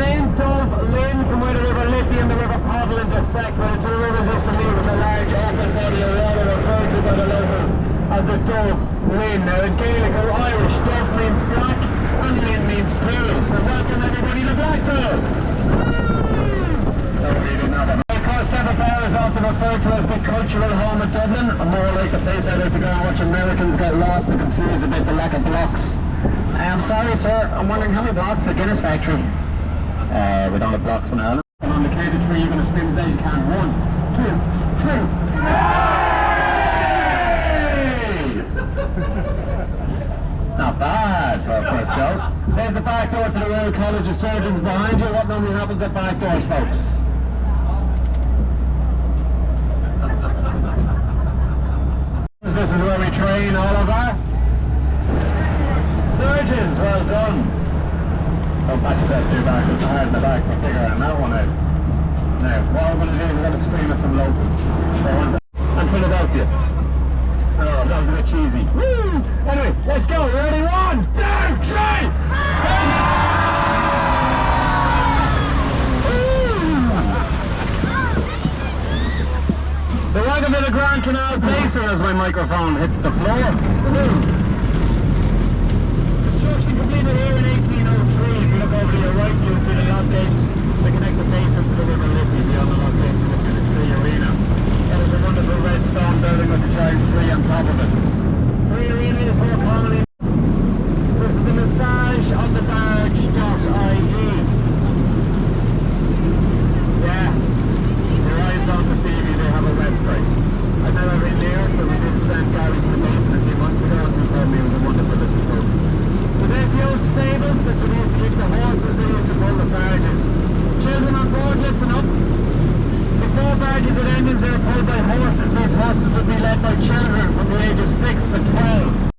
main Dove Lynn from where the River Liffey and the River Poddle intersect, where the two rivers used to meet with a large open body of water referred to by the locals as the Dove Lynn. Now in Gaelic or Irish, Dove means black and Lynn means pool. So welcome everybody to Blackpool! No, we didn't have it. Of course, Temple Bar is often referred to as the cultural home of Dublin, and more like the place I like to go and watch Americans get lost and confused about the lack of blocks. I'm sorry, sir. I'm wondering how many blocks the Guinness factory? We don't have blocks in Ireland. And on the count of 3, you're going to scream as loud as you can. 1, 2, 3. Not bad for a first go. There's the back door to the Royal College of Surgeons behind you. What normally happens at back doors, folks? This is where we train all of our surgeons. Well done. Don't pat yourself too back. It's hard in the back for figuring that one out. Now, what we're going to do is we're going to scream at some locals. And Philadelphia. Oh, that was a bit cheesy. Woo! Anyway, let's go. Ready? 1, 2, 3! So welcome to the Grand Canal Basin as my microphone hits the floor. Construction completed here in 1803. If you look over to your right, you'll see the lock gates that connect the basin to the River Liffey. Beyond the lock gates, you'll see the Tree Arena. That is a wonderful red stone building with a giant tree on top of it. Tree Arena is more commonly. This is the massage on the barge.ie. Yeah. Arrived on the CV, they have a website. I've never been there, so we did send Gary to the basin a few months ago, and he told me it was a wonderful little boat. But then the old stables, that you used to keep the horses, they used to pull the barges. Children on board, listen up. Before barges and engines are pulled by horses, those horses would be led by children from the age of 6 to 12.